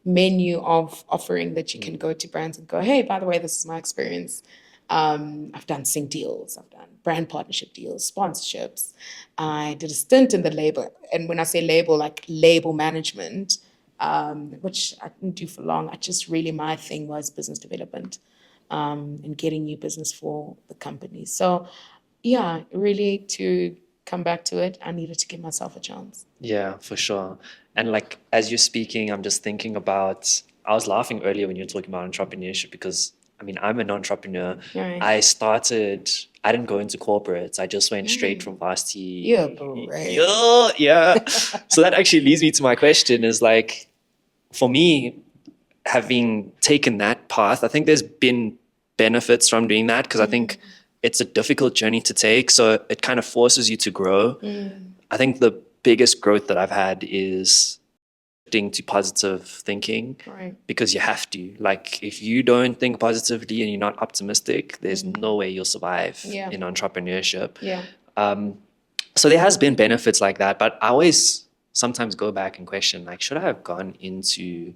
menu of offering that you can go to brands and go, hey, by the way, this is my experience. I've done sync deals, I've done brand partnership deals, sponsorships. I did a stint in the label, and when I say label, like label management, which I didn't do for long. My thing was business development and getting new business for the company. So yeah, really to come back to it, I needed to give myself a chance. Yeah, for sure. And as you're speaking, I'm just thinking about, I was laughing earlier when you were talking about entrepreneurship because I mean, I'm an entrepreneur. Right. I didn't go into corporates. I just went straight from varsity. You're brave. Yeah. So that actually leads me to my question is like, for me, having taken that path, I think there's been benefits from doing that because I think it's a difficult journey to take. So it kind of forces you to grow. I think the biggest growth that I've had is shifting to positive thinking Right. because you have to. Like, if you don't think positively and you're not optimistic, there's no way you'll survive Yeah. in entrepreneurship. Yeah. So there has been benefits like that, but I always sometimes go back and question, like, should I have gone into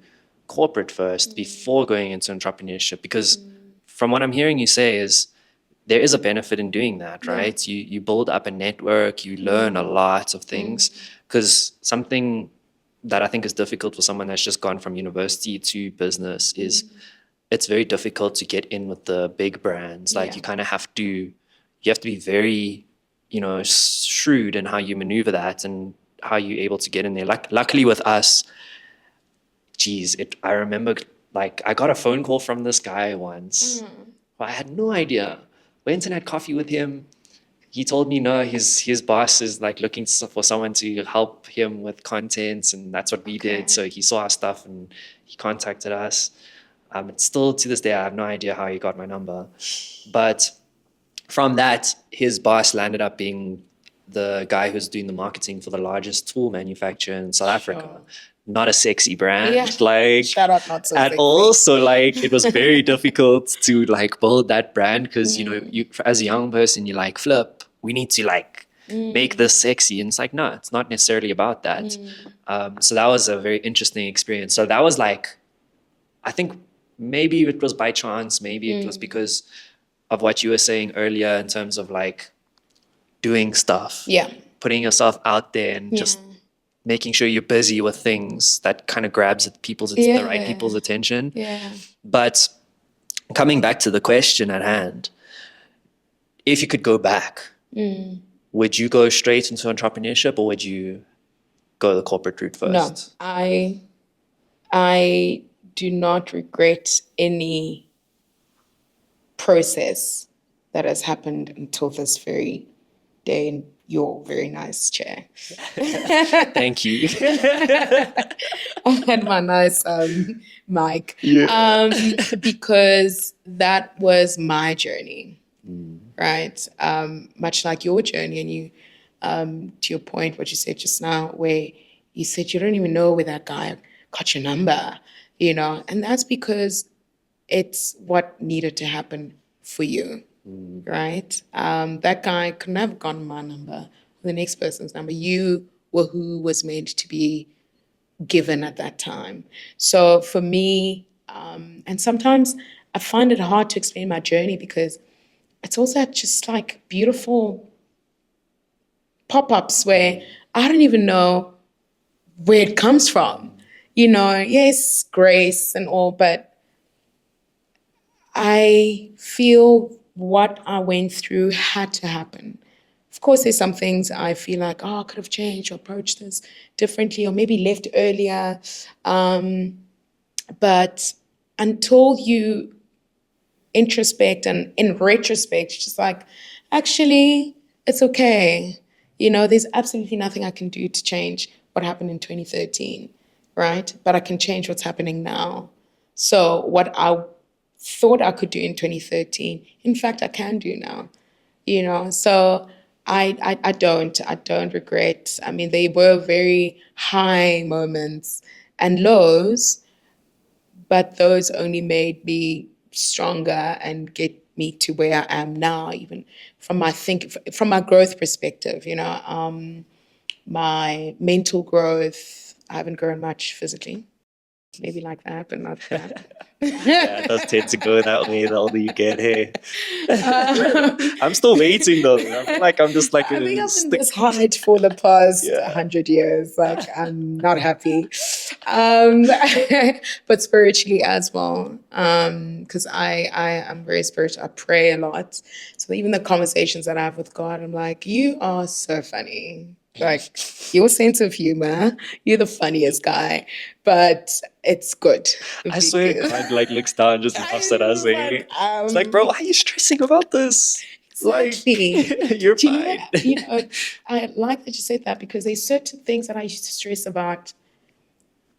corporate first before going into entrepreneurship? Because from what I'm hearing you say is there is a benefit in doing that, right? You build up a network, you learn a lot of things. Because something that I think is difficult for someone that's just gone from university to business is it's very difficult to get in with the big brands. Like you kind of have to be very, shrewd in how you maneuver that and how you're able to get in there. Luckily with us, I remember like I got a phone call from this guy once. I had no idea. Went and had coffee with him. He told me no, his boss is like looking for someone to help him with content, and that's what we did. So he saw our stuff and he contacted us. It's still to this day, I have no idea how he got my number, but from that, his boss landed up being the guy who's doing the marketing for the largest tool manufacturer in South Africa. Not a sexy brand, like Shout out, not so at sexy. all. So like it was very difficult to like build that brand because you as a young person you're like, flip, we need to like make this sexy, and it's like no, it's not necessarily about that. So that was a very interesting experience. So that was like, I think maybe it was by chance, maybe it was because of what you were saying earlier in terms of like doing stuff, putting yourself out there and just making sure you're busy with things that kind of grabs at the right people's attention. But coming back to the question at hand, if you could go back, would you go straight into entrepreneurship or would you go the corporate route first? No, I do not regret any process that has happened until this very day in your very nice chair. Thank you. And my nice mic. Because that was my journey, right? Much like your journey, and you, to your point, what you said just now, where you said you don't even know where that guy got your number, and that's because it's what needed to happen for you, right? That guy couldn't have gotten my number or the next person's number. You were who was meant to be given at that time. So for me, and sometimes I find it hard to explain my journey because it's also just like beautiful pop-ups where I don't even know where it comes from. Yes, grace and all, but I feel what I went through had to happen. Of course, there's some things I feel like, I could have changed or approached this differently or maybe left earlier. But until you introspect and in retrospect, it's just like, actually, it's okay. There's absolutely nothing I can do to change what happened in 2013, right? But I can change what's happening now. So what I thought I could do in 2013, in fact, I can do now, So I don't regret. I mean, they were very high moments and lows, but those only made me stronger and get me to where I am now, even from my growth perspective, my mental growth. I haven't grown much physically. Maybe like that, but not that. Yeah, it does tend to go that way the older you get. Hey, I'm still waiting though. I feel like I'm just like I think I've been this height for the past 100 years. Like I'm not happy, but spiritually as well. Because I am very spiritual. I pray a lot. So even the conversations that I have with God, I'm like, you are so funny. Like your sense of humor, you're the funniest guy, but it's good I swear because God like looks down, just laughs at us. Eh? It's like, bro, why are you stressing about this? Like, exactly. you're Do you know fine. what? I like that you said that because there's certain things that I used to stress about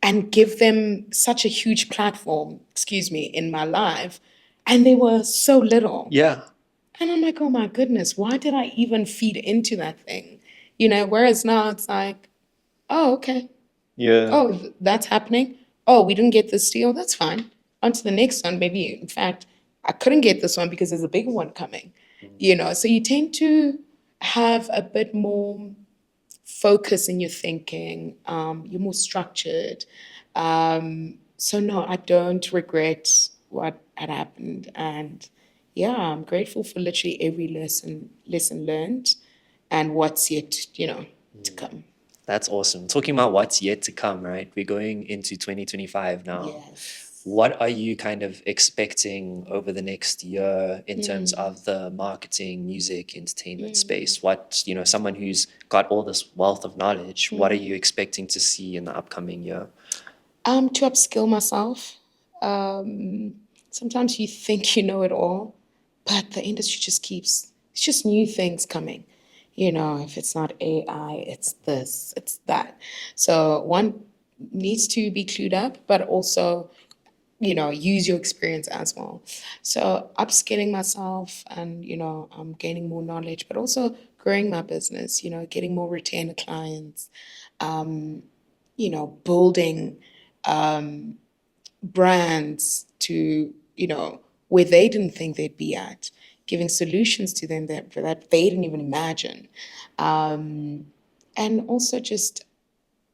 and give them such a huge platform, excuse me, in my life, and they were so little. Yeah. And I'm like, oh my goodness, why did I even feed into that thing? Whereas now it's like, oh, okay. Yeah. Oh, that's happening. Oh, we didn't get this deal. That's fine. On to the next one. Maybe, in fact, I couldn't get this one because there's a bigger one coming. So you tend to have a bit more focus in your thinking. You're more structured. So no, I don't regret what had happened, and yeah, I'm grateful for literally every lesson learned, and what's yet, to come. That's awesome. Talking about what's yet to come, right? We're going into 2025 now. Yes. What are you kind of expecting over the next year in terms of the marketing, music, entertainment space? What, someone who's got all this wealth of knowledge, what are you expecting to see in the upcoming year? To upskill myself. Sometimes you think you know it all, but the industry it's just new things coming. If it's not AI, it's this, it's that. So one needs to be clued up, but also, use your experience as well. So upskilling myself and, I'm gaining more knowledge, but also growing my business, getting more retainer clients, building brands to, where they didn't think they'd be at, giving solutions to them that they didn't even imagine. And also just,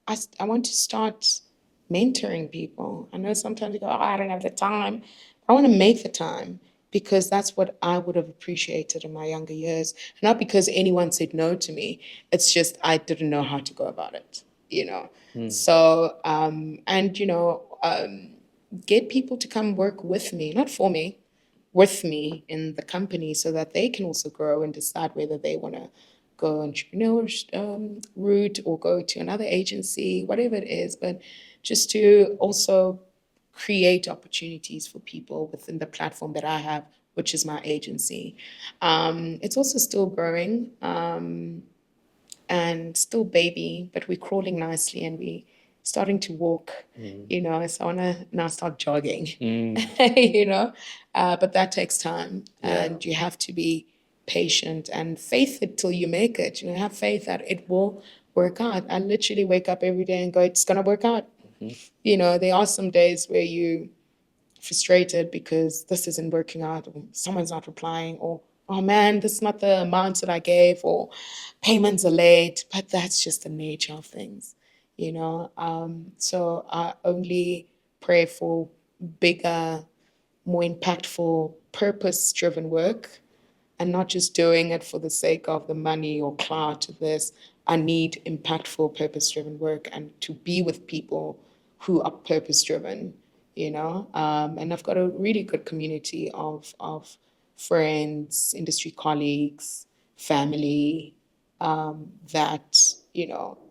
I want to start mentoring people. I know sometimes you go, oh, I don't have the time. I want to make the time because that's what I would have appreciated in my younger years. Not because anyone said no to me. It's just I didn't know how to go about it. So, and, get people to come work with me, not for me, with me in the company so that they can also grow and decide whether they want to go entrepreneur route or go to another agency, whatever it is, but just to also create opportunities for people within the platform that I have, which is my agency. It's also still growing and still baby, but we're crawling nicely and we starting to walk, so I want to now start jogging, but that takes time and you have to be patient and faith it till you make it, have faith that it will work out. I literally wake up every day and go, it's going to work out. There are some days where you frustrated because this isn't working out or someone's not replying or, oh man, this is not the amount that I gave or payments are late, but that's just the nature of things. So I only pray for bigger, more impactful, purpose-driven work and not just doing it for the sake of the money or clout of this. I need impactful, purpose-driven work and to be with people who are purpose-driven. And I've got a really good community of friends, industry colleagues, family that,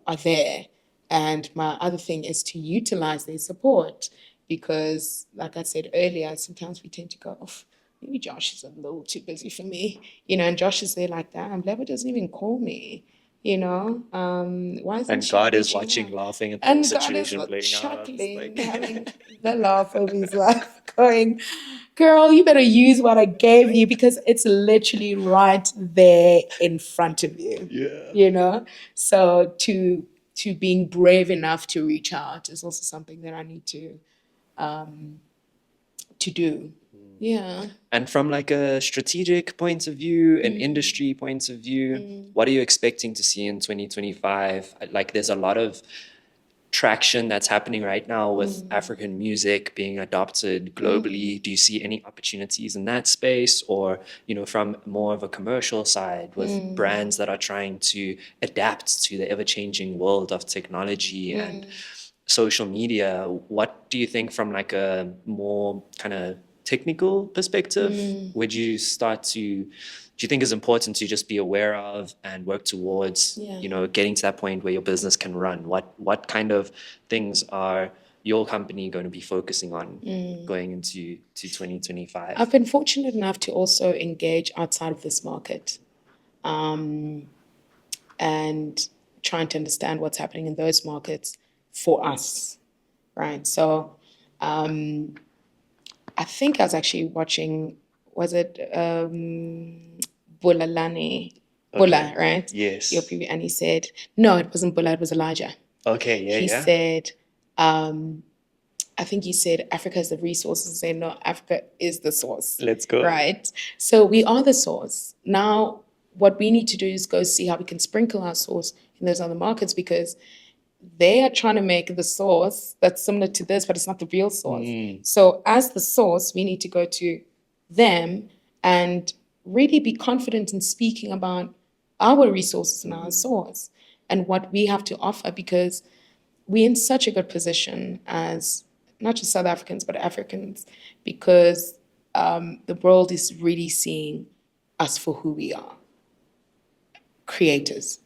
are there. And my other thing is to utilize their support because, like I said earlier, sometimes we tend to go, oh, maybe Josh is a little too busy for me, and Josh is there like, damn, Lebo doesn't even call me, why isn't And she God is reaching watching, out? laughing at the And God is situation playing out. It's chuckling, like, having the laugh of his life, going, girl, you better use what I gave you because it's literally right there in front of you. So to being brave enough to reach out is also something that I need to do. Yeah. And from like a strategic point of view, an industry point of view, what are you expecting to see in 2025? Like there's a lot of traction that's happening right now with African music being adopted globally. Do you see any opportunities in that space or, from more of a commercial side with brands that are trying to adapt to the ever-changing world of technology and social media? What do you think from like a more kind of technical perspective, would you start to, do you think it's important to just be aware of and work towards, getting to that point where your business can run? What kind of things are your company going to be focusing on going into 2025? I've been fortunate enough to also engage outside of this market, and trying to understand what's happening in those markets for us, right? So I think I was actually watching, was it Bulalani? Bula, right? Yes. Your preview, and he said, no, it wasn't Bula, it was Elijah. Okay, yeah, He said, I think he said Africa is the resources. He said, no, Africa is the source. Let's go. Right? So we are the source. Now, what we need to do is go see how we can sprinkle our source in those other markets, because they are trying to make the source that's similar to this, but it's not the real source. So as the source, we need to go to them and really be confident in speaking about our resources and our source and what we have to offer, because we're in such a good position as not just South Africans, but Africans, because the world is really seeing us for who we are. Creators,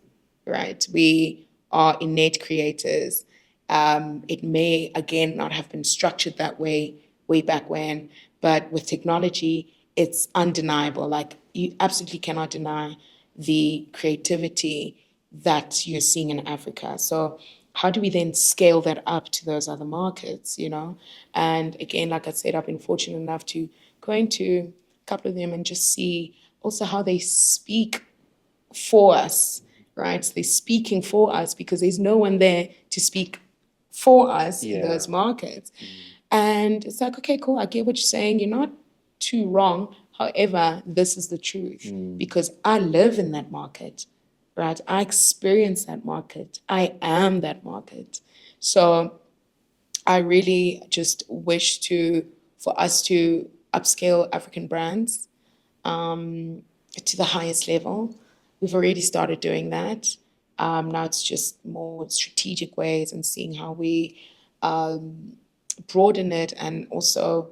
right? We are innate creators. It may, again, not have been structured that way back when, but with technology, it's undeniable. Like, you absolutely cannot deny the creativity that you're seeing in Africa. So how do we then scale that up to those other markets, And again, like I said, I've been fortunate enough to go into a couple of them and just see also how they speak for us, right? They're speaking for us because there's no one there to speak for us in those markets. And it's like, okay, cool, I get what you're saying. You're not too wrong. However, this is the truth because I live in that market, right? I experience that market. I am that market. So I really just wish for us to upscale African brands to the highest level. We've already started doing that. Now it's just more strategic ways and seeing how we broaden it and also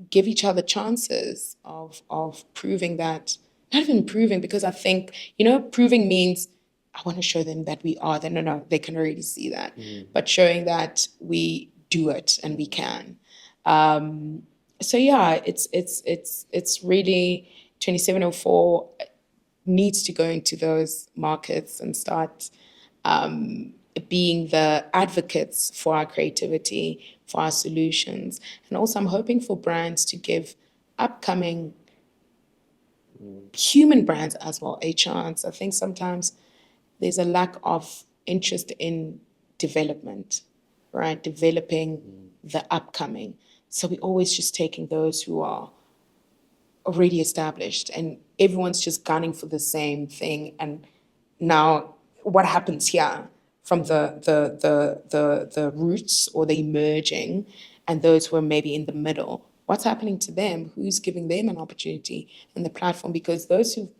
give each other chances of proving that, not even proving, because I think, proving means I want to show them that we are there. No, they can already see that. But showing that we do it and we can. So yeah, it's really 2704 needs to go into those markets and start being the advocates for our creativity, for our solutions. And also I'm hoping for brands to give upcoming human brands as well a chance. I think sometimes there's a lack of interest in development, right? Developing the upcoming. So we're always just taking those who are already established and everyone's just gunning for the same thing. And now what happens here from the roots or the emerging and those who are maybe in the middle, what's happening to them? Who's giving them an opportunity in the platform? Because those who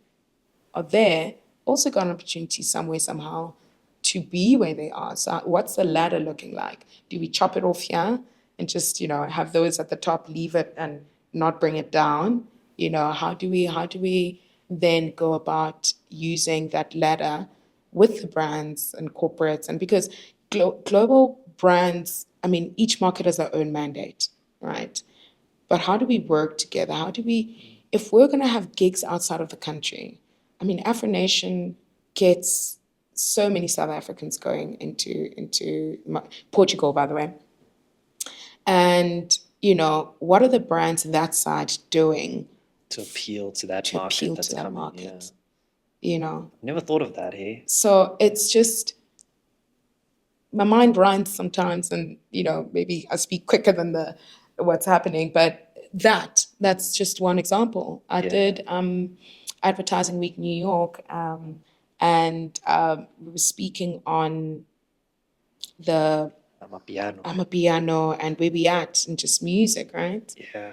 are there also got an opportunity somewhere, somehow, to be where they are. So what's the ladder looking like? Do we chop it off here and just, have those at the top leave it and not bring it down? How do we then go about using that ladder with the brands and corporates? And because global brands, each market has their own mandate, right? But how do we work together? If we're going to have gigs outside of the country, Afro Nation gets so many South Africans going into Portugal, by the way. And, what are the brands that side doing to appeal to that market that's coming? Yeah. Never thought of that, hey? So it's just, my mind runs sometimes and, maybe I speak quicker than what's happening, but that's just one example. I did Advertising Week New York, and we were speaking on the Amapiano and where we at and just music, right? Yeah.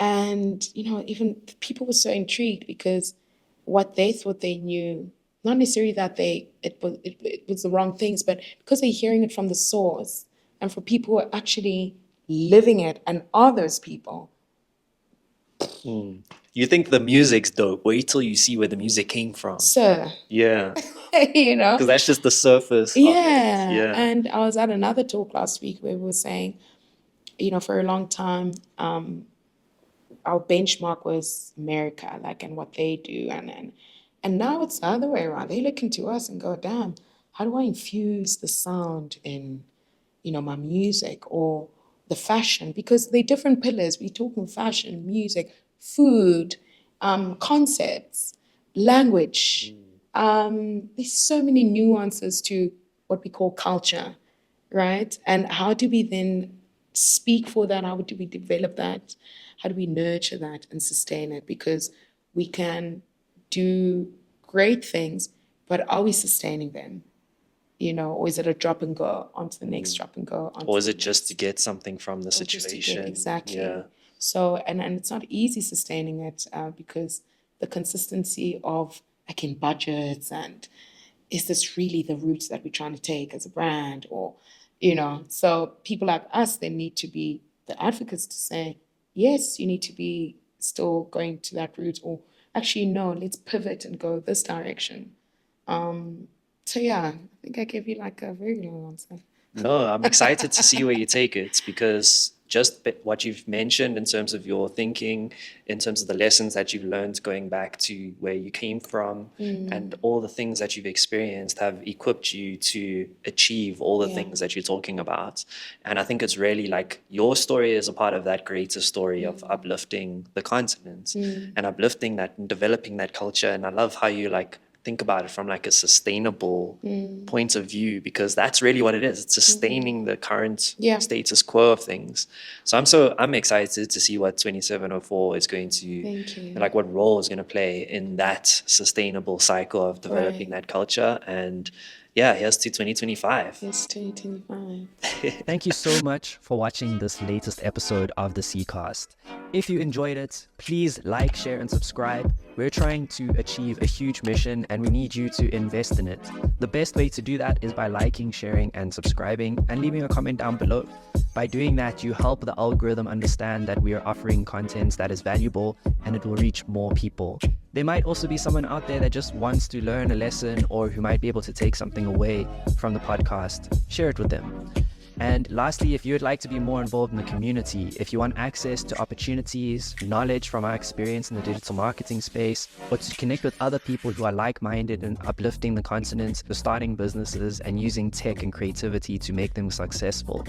And, even people were so intrigued because what they thought they knew, not necessarily that it was the wrong things, but because they're hearing it from the source and for people who are actually living it and are those people. You think the music's dope. Wait till you see where the music came from. So, Yeah. you know, Because that's just the surface of it. yeah. Yeah. And I was at another talk last week where we were saying, you know, for a long time, our benchmark was America, like, and what they do. And now it's the other way around. They look into us and go, damn, how do I infuse the sound in, you know, my music or the fashion? Because they're different pillars. We're talking fashion, music, food, concepts, language. There's so many nuances to what we call culture, right? And how do we then speak for that? How do we develop that? How do we nurture that and sustain it? Because we can do great things, but are we sustaining them? You know, or is it a drop and go onto the next drop and go onto Or is the it just to get something from the next, or just to get- situation? exactly. Yeah. So, and it's not easy sustaining it because the consistency of like budgets and is this really the route that we're trying to take as a brand, or, you know, so people like us then need to be the advocates to say, yes, you need to be still going to that route, or actually, no, let's pivot and go this direction. So yeah, I think I gave you like a very long answer. No, I'm excited to see where you take it, because just what you've mentioned in terms of your thinking, in terms of the lessons that you've learned going back to where you came from, and all the things that you've experienced have equipped you to achieve all the things that you're talking about. And I think it's really like your story is a part of that greater story of uplifting the continent and uplifting that and developing that culture. And I love how you like think about it from like a sustainable point of view, because that's really what it is. It's sustaining the current status quo of things. So I'm excited to see what 2704 is going to, like what role is going to play in that sustainable cycle of developing that culture. And yeah, here's to 2025. Yes, 2025. Thank you so much for watching this latest episode of the C.Cast. If you enjoyed it, please like, share, and subscribe. We're trying to achieve a huge mission and we need you to invest in it. The best way to do that is by liking, sharing, and subscribing, and leaving a comment down below. By doing that, you help the algorithm understand that we are offering content that is valuable and it will reach more people. There might also be someone out there that just wants to learn a lesson or who might be able to take something away from the podcast. Share it with them. And lastly, if you would like to be more involved in the community, if you want access to opportunities, knowledge from our experience in the digital marketing space, or to connect with other people who are like-minded in uplifting the continent, starting businesses, and using tech and creativity to make them successful,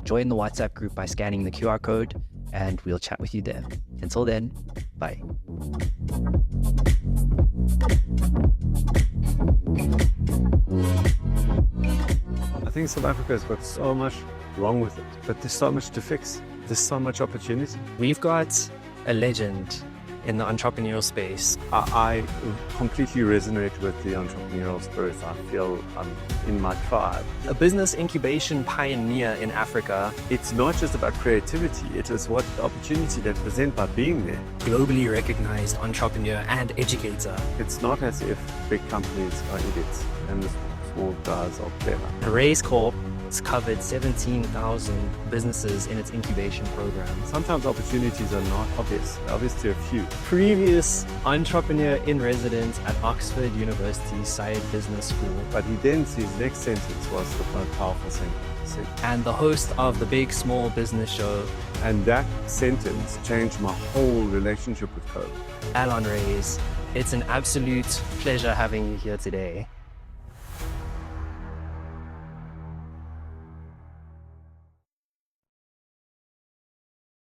join the WhatsApp group by scanning the QR code, and we'll chat with you there. Until then, bye. I think South Africa has got so much wrong with it, but there's so much to fix. There's so much opportunity. We've got a legend in the entrepreneurial space. I completely resonate with the entrepreneurial spirit. I feel I'm in my tribe. A business incubation pioneer in Africa. It's not just about creativity, it is what the opportunity they present by being there. Globally recognized entrepreneur and educator. It's not as if big companies are idiots and the small guys are clever. Raise Corp has covered 17,000 businesses in its incubation program. Sometimes opportunities are not obvious. They're obvious to a few. Previous entrepreneur in residence at Oxford University Side Business School. But he then his next sentence was the most powerful sentence. He said, And the host of the Big Small Business Show. and that sentence changed my whole relationship with code. Alon Reyes. It's an absolute pleasure having you here today.